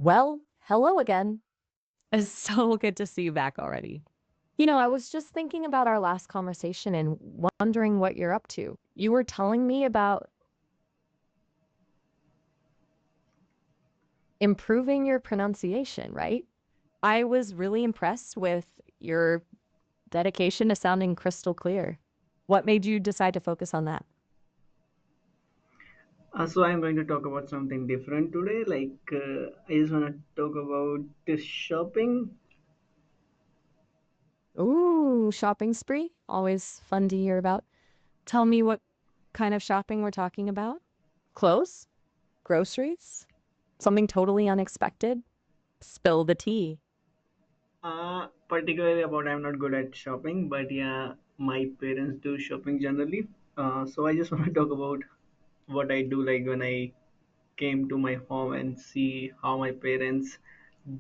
Well, hello again. It's so good to see you back already. I was just thinking about our last conversation and wondering what you're up to. You were telling me about improving your pronunciation, right? I was really impressed with your dedication to sounding crystal clear. What made you decide to focus on that? So I'm going to talk about something different today. I just want to talk about this shopping. Ooh, shopping spree. Always fun to hear about. Tell me what kind of shopping we're talking about. Clothes? Groceries? Something totally unexpected? Spill the tea. Particularly about I'm not good at shopping, but yeah, my parents do shopping generally. So I just want to talk about what I do, like when I came to my home and see how my parents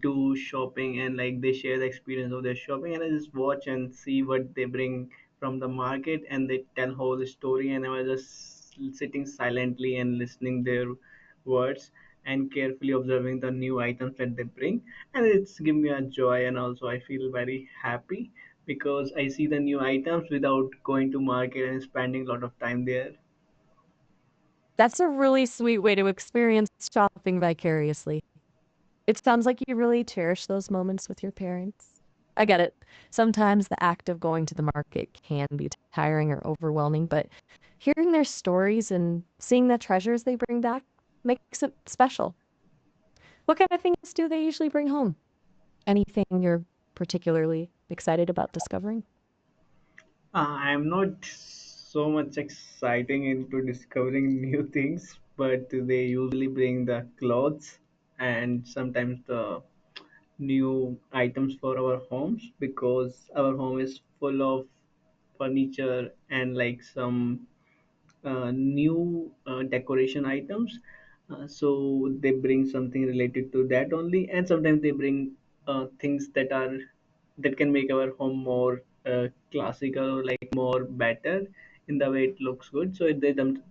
do shopping, and like they share the experience of their shopping, and I just watch and see what they bring from the market, and they tell whole story, and I was just sitting silently and listening their words and carefully observing the new items that they bring, and it's give me a joy, and also I feel very happy because I see the new items without going to market and spending a lot of time there. That's a really sweet way to experience shopping vicariously. It sounds like you really cherish those moments with your parents. I get it. Sometimes the act of going to the market can be tiring or overwhelming, but hearing their stories and seeing the treasures they bring back makes it special. What kind of things do they usually bring home? Anything you're particularly excited about discovering? I'm not so much exciting into discovering new things, but they usually bring the clothes and sometimes the new items for our homes because our home is full of furniture and like some new decoration items. So they bring something related to that only, and sometimes they bring things that can make our home more classical or like more better in the way it looks good. So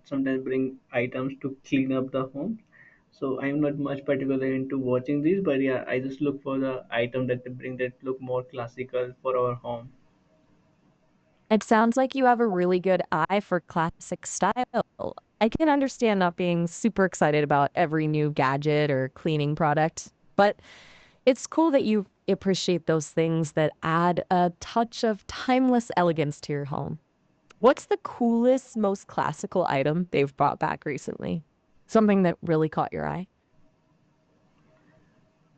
sometimes bring items to clean up the home. So I'm not much particular into watching these, but yeah, I just look for the item that they bring that look more classical for our home. It sounds like you have a really good eye for classic style. I can understand not being super excited about every new gadget or cleaning product, but it's cool that you appreciate those things that add a touch of timeless elegance to your home. What's the coolest, most classical item they've brought back recently? Something that really caught your eye?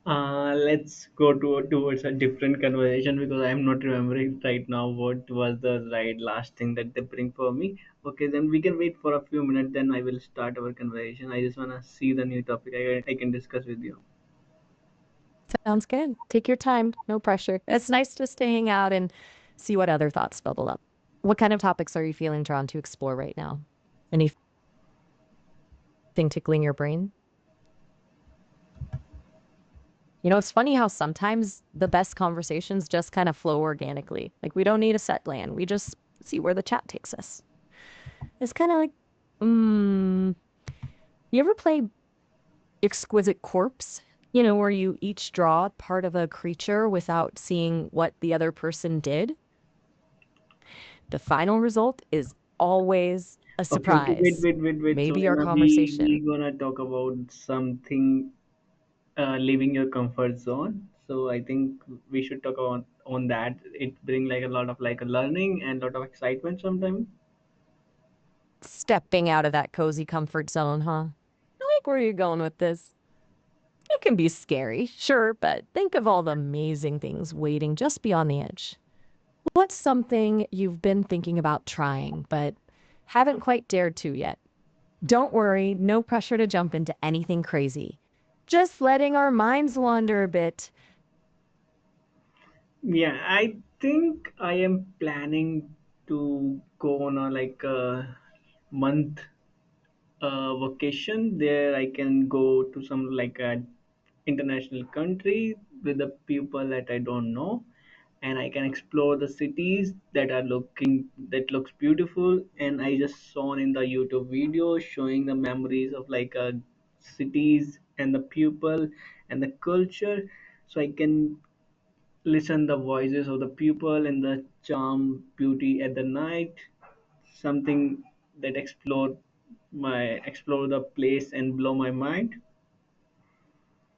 Let's go towards a different conversation because I'm not remembering right now what was the right last thing that they bring for me. Okay, then we can wait for a few minutes. Then I will start our conversation. I just wanna see the new topic I can discuss with you. Sounds good. Take your time, no pressure. It's nice just to hang out and see what other thoughts bubble up. What kind of topics are you feeling drawn to explore right now? Anything tickling your brain? It's funny how sometimes the best conversations just kind of flow organically. Like we don't need a set plan. We just see where the chat takes us. It's kind of like, mm, you ever play Exquisite Corpse? Where you each draw part of a creature without seeing what the other person did. The final result is always a Okay, okay, wait, surprise. wait, wait, wait. So Maybe our Anna, we conversation. gonna talk about something leaving your comfort zone. So I think we should talk on that. It bring like a lot of like a learning and a lot of excitement sometimes. Stepping out of that cozy comfort zone, huh? I like where you're going with this. It can be scary, sure, but think of all the amazing things waiting just beyond the edge. What's something you've been thinking about trying, but haven't quite dared to yet? Don't worry, no pressure to jump into anything crazy. Just letting our minds wander a bit. Yeah, I think I am planning to go on a like a month vacation. There, I can go to some like a international country with the people that I don't know, and I can explore the cities that looks beautiful. And I just saw in the YouTube video showing the memories of like cities and the people and the culture, so I can listen the voices of the people and the charm beauty at the night, something that explore the place and blow my mind.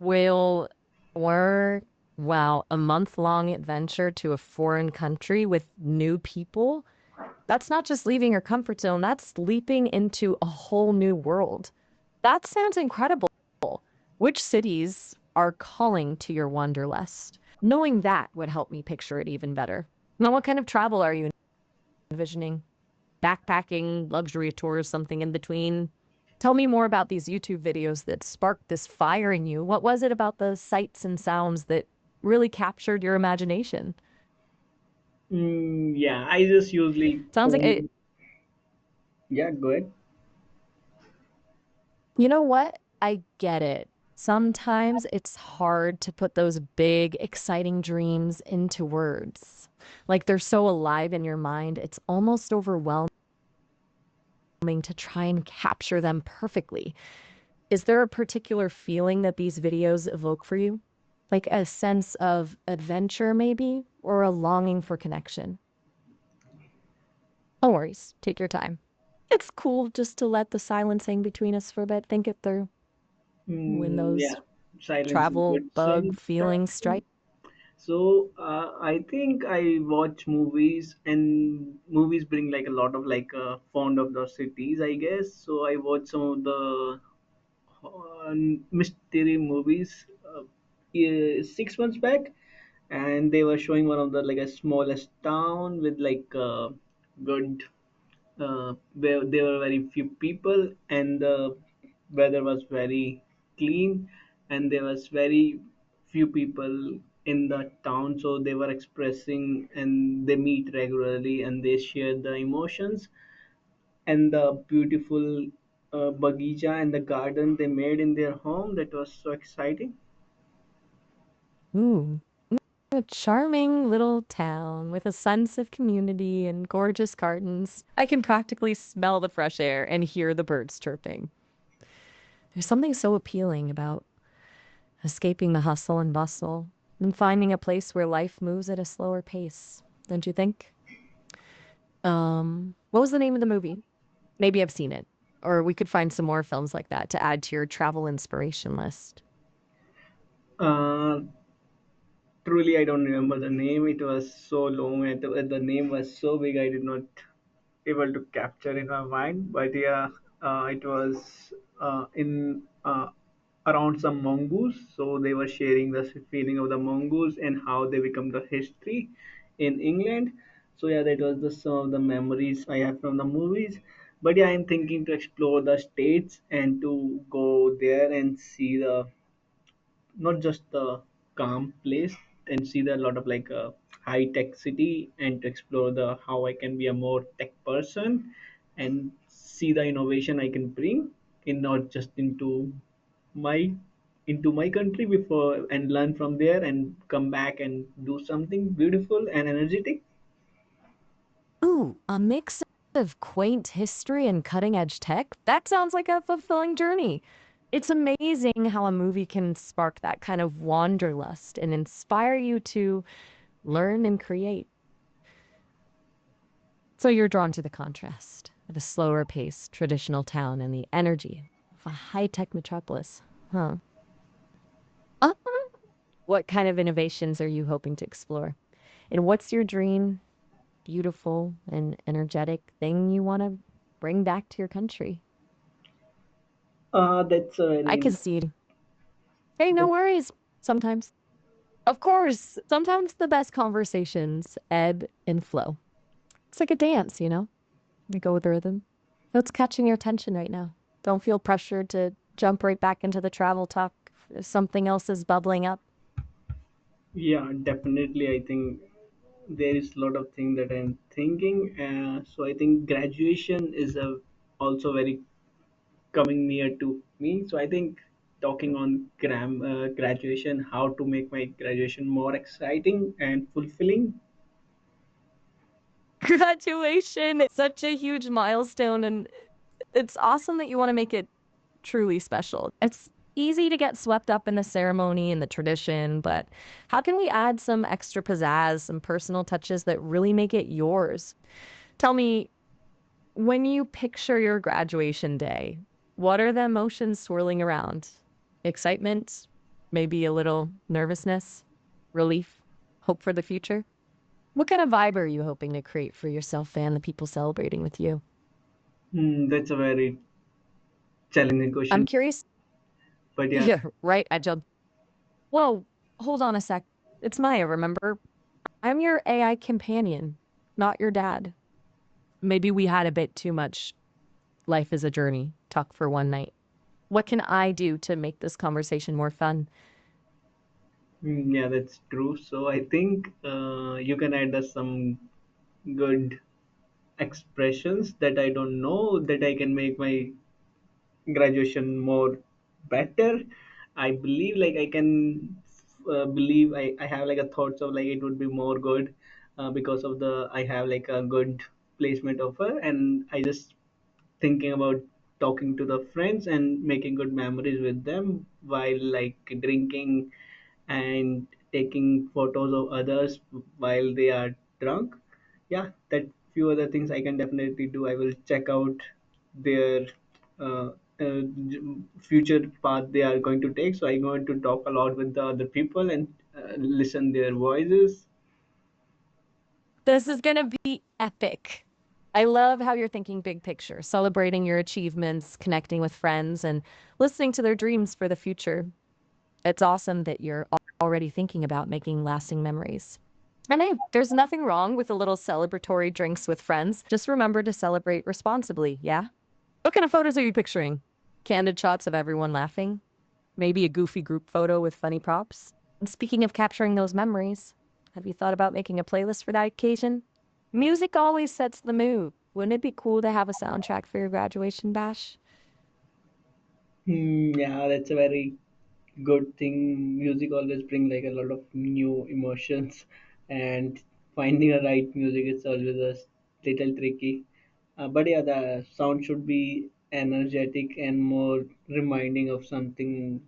Will or wow, a month-long adventure to a foreign country with new people? That's not just leaving your comfort zone, that's leaping into a whole new world. That sounds incredible. Which cities are calling to your wanderlust? Knowing that would help me picture it even better. Now, what kind of travel are you envisioning? Backpacking, luxury tours, something in between? Tell me more about these YouTube videos that sparked this fire in you. What was it about the sights and sounds that really captured your imagination? Yeah, I just usually Sounds like it. yeah, go ahead. You know what? I get it. Sometimes it's hard to put those big, exciting dreams into words. Like they're so alive in your mind, it's almost overwhelming to try and capture them perfectly. Is there a particular feeling that these videos evoke for you? Like a sense of adventure, maybe, or a longing for connection? No worries. Take your time. It's cool just to let the silence hang between us for a bit. Think it through. When Yeah, those silence is travel good bug feelings sometimes. strike. So I think I watch movies, and movies bring like a lot of like fond of the cities, I guess. So I watch some of the mystery movies 6 months back, and they were showing one of the like a smallest town with like good where there were very few people, and the weather was very clean, and there was very few people in the town, so they were expressing and they meet regularly and they share the emotions and the beautiful bagija and the garden they made in their home. That was so exciting. Ooh, a charming little town with a sense of community and gorgeous gardens. I can practically smell the fresh air and hear the birds chirping. There's something so appealing about escaping the hustle and bustle and finding a place where life moves at a slower pace, don't you think? What was the name of the movie? Maybe I've seen it. Or we could find some more films like that to add to your travel inspiration list. uh, Truly, I don't remember the name. It was so long, and the name was so big, I did not able to capture in my mind. But yeah, it was in around some mongoose. So they were sharing the feeling of the mongoose and how they become the history in England. So yeah, that was the some of the memories I have from the movies. But yeah, I'm thinking to explore the states and to go there and see the not just the calm place and see the lot of like a high tech city, and to explore the how I can be a more tech person and see the innovation I can bring in not just my into my country before and learn from there and come back and do something beautiful and energetic. Ooh, a mix of quaint history and cutting edge tech? That sounds like a fulfilling journey. It's amazing how a movie can spark that kind of wanderlust and inspire you to learn and create. So you're drawn to the contrast of a slower paced traditional town and the energy of a high tech metropolis. Huh. Uh, what kind of innovations are you hoping to explore? And what's your dream, beautiful and energetic thing you want to bring back to your country? That's a I very could see it. Hey, no worries. Sometimes. Of course, sometimes the best conversations ebb and flow. It's like a dance, you know? You go with the rhythm. What's catching your attention right now? Don't feel pressured to jump right back into the travel talk if something else is bubbling up. yeah, definitely. I think there is a lot of things that I'm thinking. So I think graduation is a also very coming near to me. So I think talking on graduation, how to make my graduation more exciting and fulfilling. Graduation, it's such a huge milestone, and it's awesome that you want to make it truly special. It's easy to get swept up in the ceremony and the tradition, but how can we add some extra pizzazz, some personal touches that really make it yours? Tell me, when you picture your graduation day, what are the emotions swirling around? Excitement? Maybe a little nervousness? Relief? Hope for the future? What kind of vibe are you hoping to create for yourself and the people celebrating with you? That's a very challenging I'm question, curious. but yeah. Yeah, right. I jumped. Whoa, hold on a sec. It's Maya, remember? I'm your AI companion, not your dad. Maybe we had a bit too much life is a journey talk for one night. What can I do to make this conversation more fun? Yeah, that's true. So I think you can add us some good expressions that I don't know that I can make my graduation more better. I believe like I can believe I have like a thoughts of like it would be more good because of the I have like a good placement offer, and I just thinking about talking to the friends and making good memories with them while like drinking and taking photos of others while they are drunk. Yeah, that few other things I can definitely do. I will check out their uh, future path they are going to take. So I'm going to talk a lot with the other people and listen their voices. This is going to be epic. I love how you're thinking big picture, celebrating your achievements, connecting with friends, and listening to their dreams for the future. It's awesome that you're already thinking about making lasting memories. And hey, there's nothing wrong with a little celebratory drinks with friends. Just remember to celebrate responsibly, yeah? What kind of photos are you picturing? Candid shots of everyone laughing? Maybe a goofy group photo with funny props? And speaking of capturing those memories, have you thought about making a playlist for that occasion? Music always sets the mood. Wouldn't it be cool to have a soundtrack for your graduation bash? Yeah, that's a very good thing. Music always bring like a lot of new emotions, and finding a right music is always a little tricky. But yeah, the sound should be energetic and more reminding of something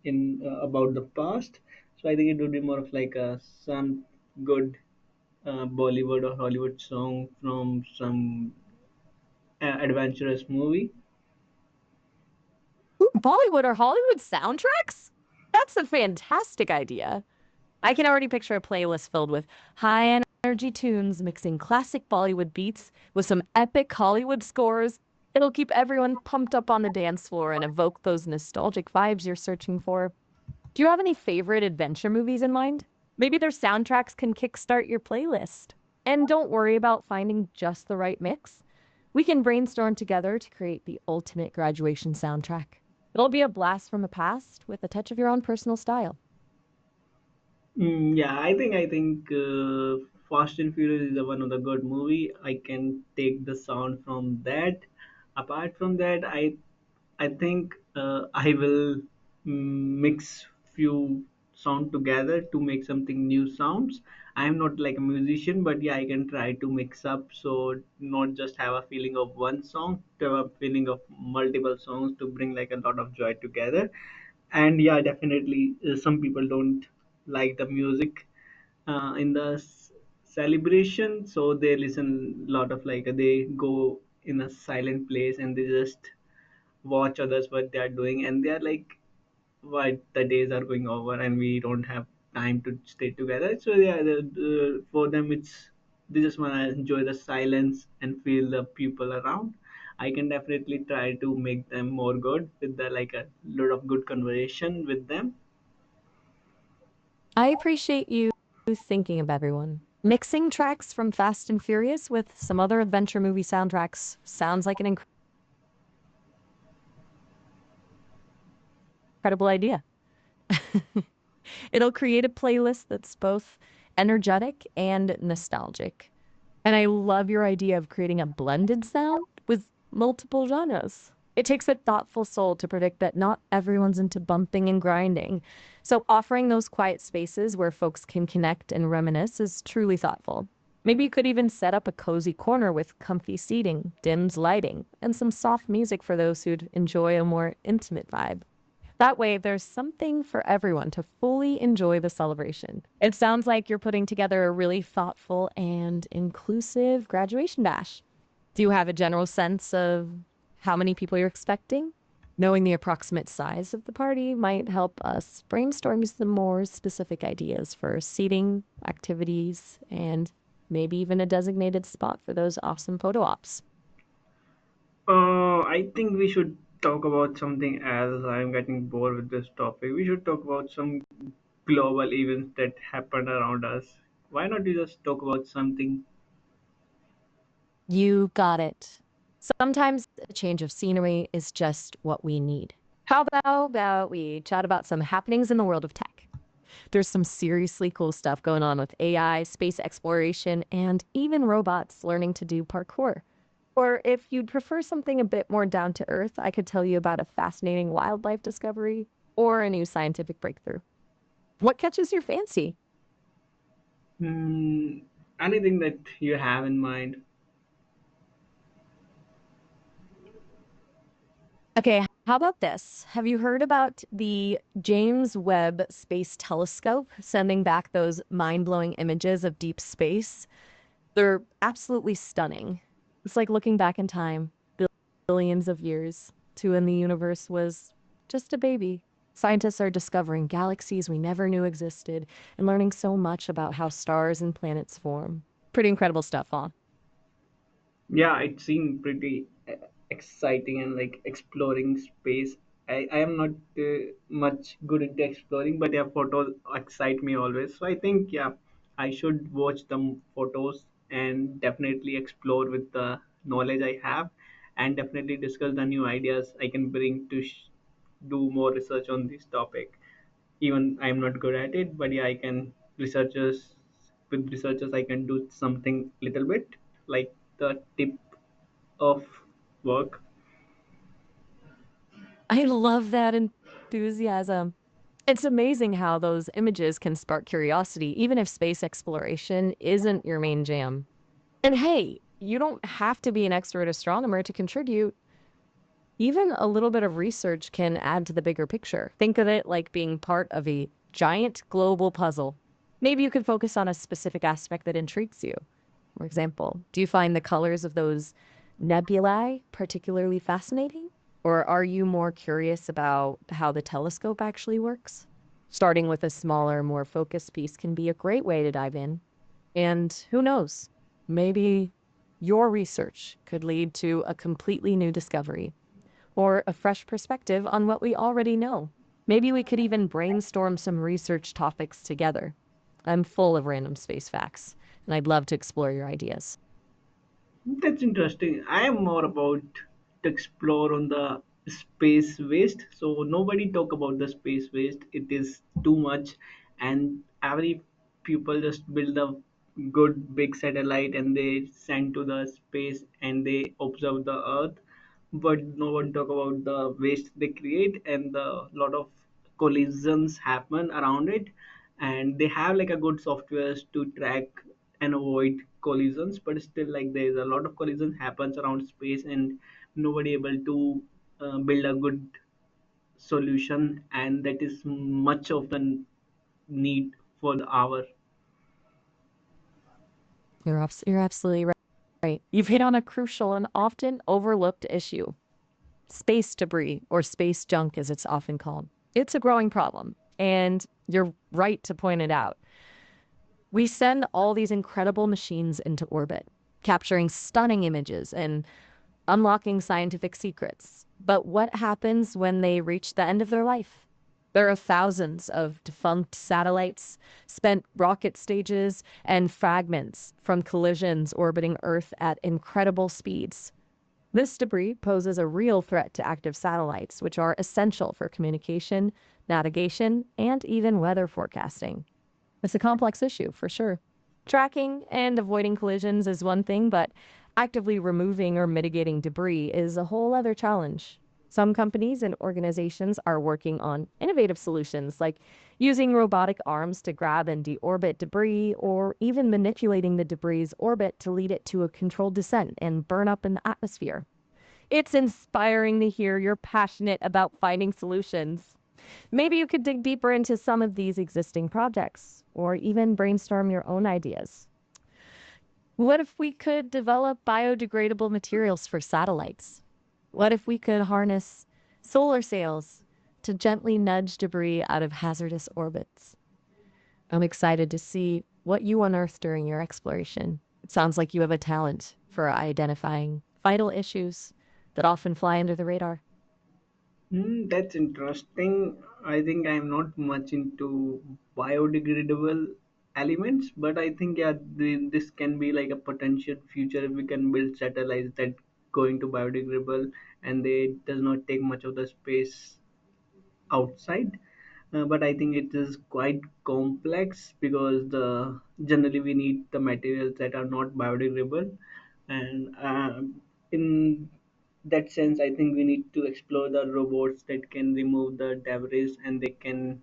in about the past. So I think it would be more of like a some good Bollywood or Hollywood song from some adventurous movie. Ooh, Bollywood or Hollywood soundtracks? That's a fantastic idea. I can already picture a playlist filled with high energy tunes mixing classic Bollywood beats with some epic Hollywood scores. It'll keep everyone pumped up on the dance floor and evoke those nostalgic vibes you're searching for. Do you have any favorite adventure movies in mind? Maybe their soundtracks can kickstart your playlist. And don't worry about finding just the right mix. We can brainstorm together to create the ultimate graduation soundtrack. It'll be a blast from the past with a touch of your own personal style. Yeah, I think Fast and Furious is one of the good movie. I can take the sound from that. Apart from that, I think I will mix few sound together to make something new sounds. I am not like a musician, but yeah, I can try to mix up so not just have a feeling of one song, to have a feeling of multiple songs to bring like a lot of joy together. And yeah, definitely some people don't like the music in the celebration, so they listen a lot of like they go in a silent place and they just watch others what they are doing, and they are like what the days are going over and we don't have time to stay together. So yeah, for them it's they just want to enjoy the silence and feel the people around. I can definitely try to make them more good with the like a lot of good conversation with them. I appreciate you thinking of everyone. Mixing tracks from Fast and Furious with some other adventure movie soundtracks sounds like an incredible idea. It'll create a playlist that's both energetic and nostalgic. And I love your idea of creating a blended sound with multiple genres. It takes a thoughtful soul to predict that not everyone's into bumping and grinding. So, offering those quiet spaces where folks can connect and reminisce is truly thoughtful. Maybe you could even set up a cozy corner with comfy seating, dimmed lighting, and some soft music for those who'd enjoy a more intimate vibe. That way, there's something for everyone to fully enjoy the celebration. It sounds like you're putting together a really thoughtful and inclusive graduation bash. Do you have a general sense of how many people you're expecting? Knowing the approximate size of the party might help us brainstorm some more specific ideas for seating, activities, and maybe even a designated spot for those awesome photo ops. I think we should talk about something else. I'm getting bored with this topic. We should talk about some global events that happen around us. Why not you just talk about something? You got it. Sometimes a change of scenery is just what we need. How about we chat about some happenings in the world of tech? There's some seriously cool stuff going on with AI, space exploration, and even robots learning to do parkour. Or if you'd prefer something a bit more down to earth, I could tell you about a fascinating wildlife discovery or a new scientific breakthrough. What catches your fancy? Hmm, anything that you have in mind? Okay, how about this? Have you heard about the James Webb Space Telescope sending back those mind blowing images of deep space? They're absolutely stunning. It's like looking back in time, billions of years to when the universe was just a baby. Scientists are discovering galaxies we never knew existed and learning so much about how stars and planets form. Pretty incredible stuff, huh? Yeah, it seemed pretty exciting and like exploring space. I am not much good into exploring, but yeah, photos excite me always. So I think, yeah, I should watch the photos and definitely explore with the knowledge I have, and definitely discuss the new ideas I can bring to do more research on this topic. Even I'm not good at it, but yeah, I can researchers with researchers I can do something little bit like the tip of work. I love that enthusiasm. It's amazing how those images can spark curiosity, even if space exploration isn't your main jam. And hey, you don't have to be an expert astronomer to contribute. Even a little bit of research can add to the bigger picture. Think of it like being part of a giant global puzzle. Maybe you could focus on a specific aspect that intrigues you. For example, do you find the colors of those nebulae particularly fascinating? Or are you more curious about how the telescope actually works? Starting with a smaller, more focused piece can be a great way to dive in. And who knows, maybe your research could lead to a completely new discovery or a fresh perspective on what we already know. Maybe we could even brainstorm some research topics together. I'm full of random space facts, and I'd love to explore your ideas. That's interesting. I am more about to explore on the space waste. So nobody talk about the space waste. It is too much, and every people just build a good big satellite and they send to the space and they observe the Earth, but no one talk about the waste they create and the lot of collisions happen around it, and they have like a good softwares to track and avoid collisions, but still like there is a lot of collision happens around space and nobody able to build a good solution, and that is much of the need for the hour. You're absolutely right. You've hit on a crucial and often overlooked issue: space debris, or space junk as it's often called. It's a growing problem, and you're right to point it out. We send all these incredible machines into orbit, capturing stunning images and unlocking scientific secrets. But what happens when they reach the end of their life? There are thousands of defunct satellites, spent rocket stages, and fragments from collisions orbiting Earth at incredible speeds. This debris poses a real threat to active satellites, which are essential for communication, navigation, and even weather forecasting. It's a complex issue for sure. Tracking and avoiding collisions is one thing, but actively removing or mitigating debris is a whole other challenge. Some companies and organizations are working on innovative solutions like using robotic arms to grab and deorbit debris, or even manipulating the debris' orbit to lead it to a controlled descent and burn up in the atmosphere. It's inspiring to hear you're passionate about finding solutions. Maybe you could dig deeper into some of these existing projects or even brainstorm your own ideas. What if we could develop biodegradable materials for satellites? What if we could harness solar sails to gently nudge debris out of hazardous orbits? I'm excited to see what you unearth during your exploration. It sounds like you have a talent for identifying vital issues that often fly under the radar. That's interesting. I think I'm not much into biodegradable elements, but I think yeah, this can be like a potential future if we can build satellites that go into biodegradable and they does not take much of the space outside. But I think it is quite complex because the generally we need the materials that are not biodegradable, and in that sense, I think we need to explore the robots that can remove the debris and they can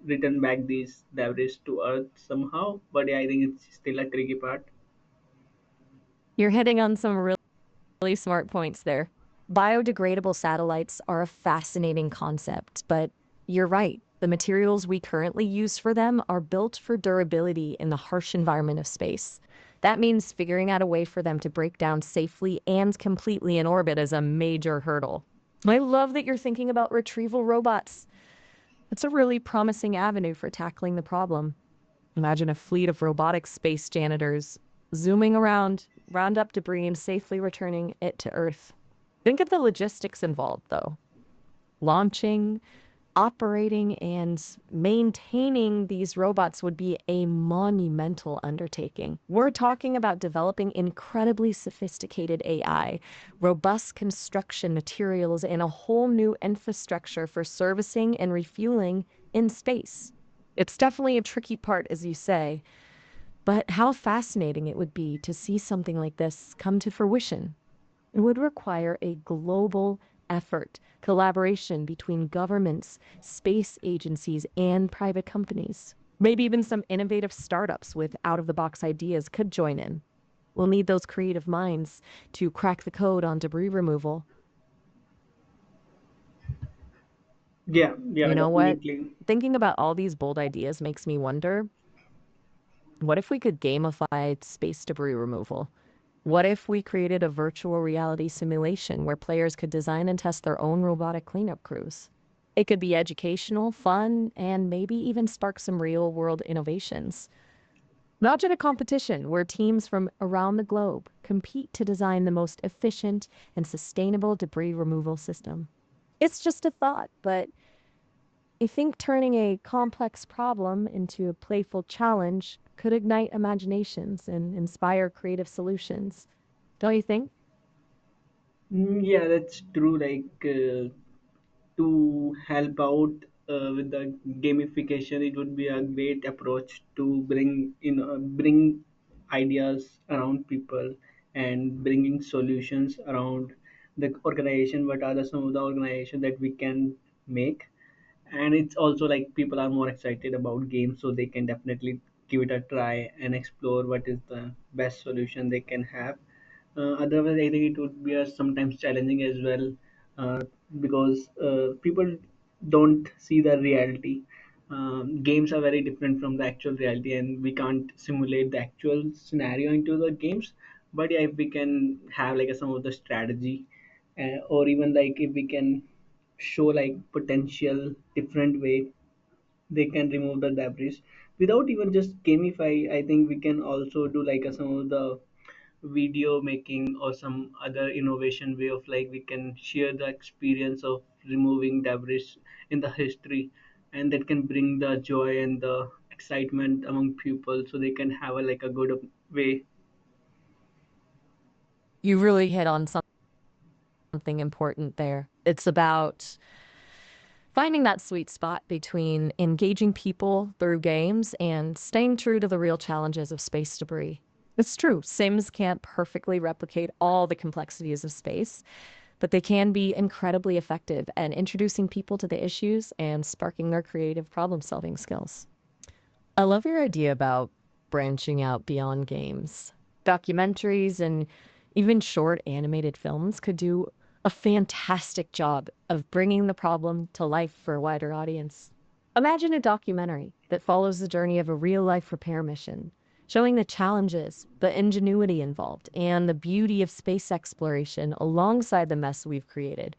return back these debris to Earth somehow. But yeah, I think it's still a tricky part. You're hitting on some really smart points there. Biodegradable satellites are a fascinating concept, but you're right. The materials we currently use for them are built for durability in the harsh environment of space. That means figuring out a way for them to break down safely and completely in orbit is a major hurdle. I love that you're thinking about retrieval robots. It's a really promising avenue for tackling the problem. Imagine a fleet of robotic space janitors zooming around, round up debris, and safely returning it to Earth. Think of the logistics involved, though. Launching, operating, and maintaining these robots would be a monumental undertaking. We're talking about developing incredibly sophisticated AI, robust construction materials, and a whole new infrastructure for servicing and refueling in space. It's definitely a tricky part, as you say, but how fascinating it would be to see something like this come to fruition. It would require a global effort, collaboration between governments, space agencies, and private companies. Maybe even some innovative startups with out of the box ideas could join in. We'll need those creative minds to crack the code on debris removal. Yeah, yeah, You know what? definitely. Thinking about all these bold ideas makes me wonder, what if we could gamify space debris removal? What if we created a virtual reality simulation where players could design and test their own robotic cleanup crews? It could be educational, fun, and maybe even spark some real world innovations. Imagine a competition where teams from around the globe compete to design the most efficient and sustainable debris removal system. It's just a thought, but I think turning a complex problem into a playful challenge could ignite imaginations and inspire creative solutions. Don't you think? Yeah, that's true. To help out with the gamification, it would be a great approach to bring ideas around people and bringing solutions around the organization. What are some of the organization that we can make? And it's also like people are more excited about games, so they can definitely give it a try and explore what is the best solution they can have. Otherwise, I think it would be sometimes challenging as well, because people don't see the reality. Games are very different from the actual reality, and we can't simulate the actual scenario into the games. But yeah, if we can have like some of the strategy, or even like if we can show like potential different way they can remove the debris without even just gamify. I think we can also do like some of the video making or some other innovation way of like we can share the experience of removing debris in the history, and that can bring the joy and the excitement among people so they can have a like a good way. You really hit on something important there. It's about finding that sweet spot between engaging people through games and staying true to the real challenges of space debris. It's true, Sims can't perfectly replicate all the complexities of space, but they can be incredibly effective at introducing people to the issues and sparking their creative problem solving skills. I love your idea about branching out beyond games. Documentaries and even short animated films could do A fantastic job of bringing the problem to life for a wider audience. Imagine a documentary that follows the journey of a real life repair mission, showing the challenges, the ingenuity involved, and the beauty of space exploration alongside the mess we've created.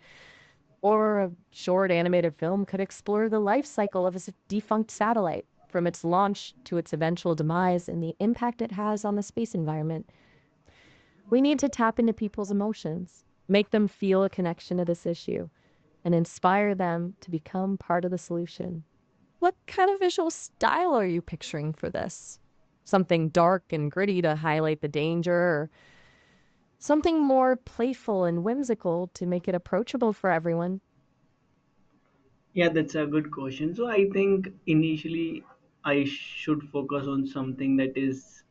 Or a short animated film could explore the life cycle of a defunct satellite, from its launch to its eventual demise and the impact it has on the space environment. We need to tap into people's emotions, make them feel a connection to this issue, and inspire them to become part of the solution. What kind of visual style are you picturing for this? Something dark and gritty to highlight the danger, or something more playful and whimsical to make it approachable for everyone? Yeah, that's a good question. So I think initially I should focus on something that is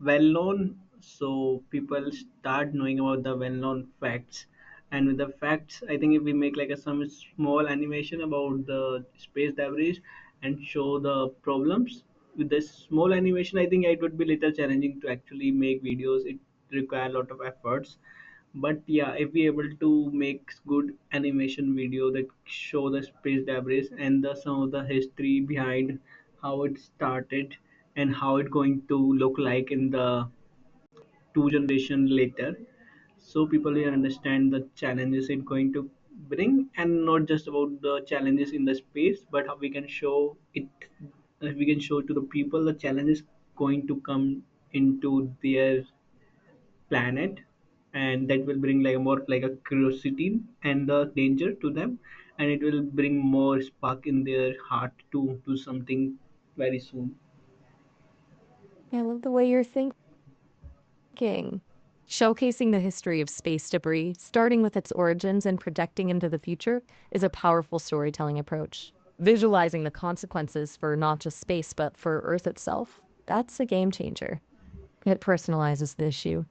well known, so people start knowing about the well known facts. And with the facts, I think if we make like a some small animation about the space debris and show the problems with this small animation, I think it would be little challenging to actually make videos. It require a lot of efforts, but yeah, if we able to make good animation video that show the space debris and the some of the history behind how it started and how it going to look like in the two generation later, so people will understand the challenges it going to bring, and not just about the challenges in the space, but how we can show it, we can show to the people the challenges going to come into their planet, and that will bring like a more like a curiosity and the danger to them, and it will bring more spark in their heart to do something very soon. I love the way you're thinking. Showcasing the history of space debris, starting with its origins and projecting into the future, is a powerful storytelling approach. Visualizing the consequences for not just space, but for Earth itself, that's a game changer. It personalizes the issue,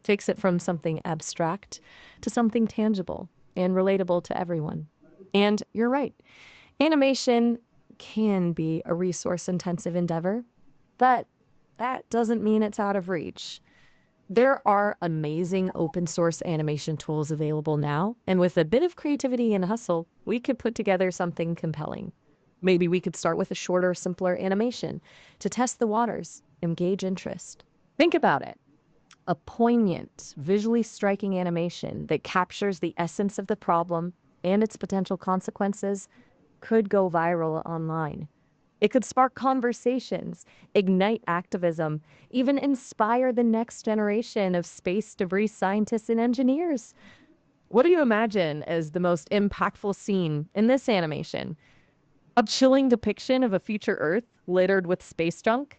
takes it from something abstract to something tangible and relatable to everyone. And you're right, animation can be a resource intensive endeavor, but that doesn't mean it's out of reach. There are amazing open source animation tools available now, and with a bit of creativity and hustle, we could put together something compelling. Maybe we could start with a shorter, simpler animation to test the waters and gauge interest. Think about it: a poignant, visually striking animation that captures the essence of the problem and its potential consequences could go viral online. It could spark conversations, ignite activism, even inspire the next generation of space debris scientists and engineers. What do you imagine as the most impactful scene in this animation? A chilling depiction of a future Earth littered with space junk?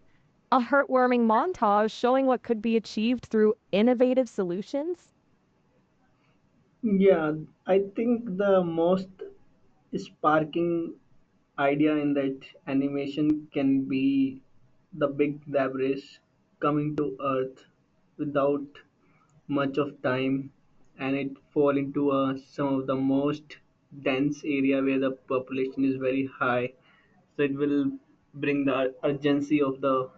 A heartwarming montage showing what could be achieved through innovative solutions? Yeah, I think the most sparking idea in that animation can be the big debris coming to Earth without much of time, and it fall into some of the most dense area where the population is very high, so it will bring the urgency of the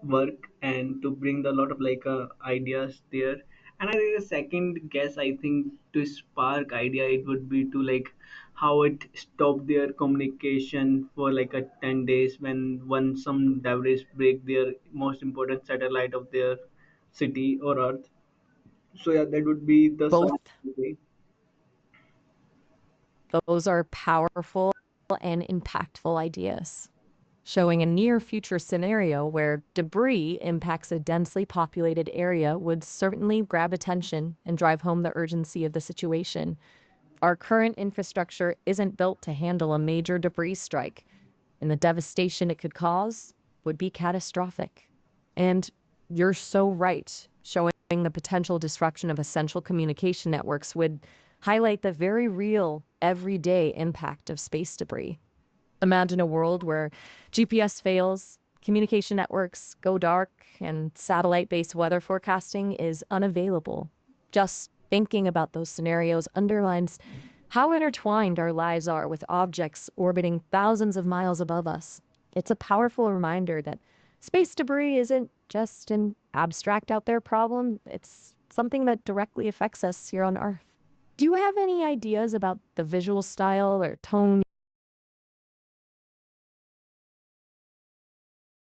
work and to bring a lot of like ideas there. And I think the second guess, I think to spark idea, it would be to like how it stopped their communication for like a 10 days when one some debris break their most important satellite of their city or earth. So yeah, that would be the some Both. Those are powerful and impactful ideas, showing a near future scenario where debris impacts a densely populated area would certainly grab attention and drive home the urgency of the situation. Our current infrastructure isn't built to handle a major debris strike, and the devastation it could cause would be catastrophic. And you're so right. Showing the potential disruption of essential communication networks would highlight the very real, everyday impact of space debris. Imagine a world where GPS fails, communication networks go dark, and satellite based weather forecasting is unavailable. Just thinking about those scenarios underlines how intertwined our lives are with objects orbiting thousands of miles above us. It's a powerful reminder that space debris isn't just an abstract out there problem, it's something that directly affects us here on Earth. Do you have any ideas about the visual style or tone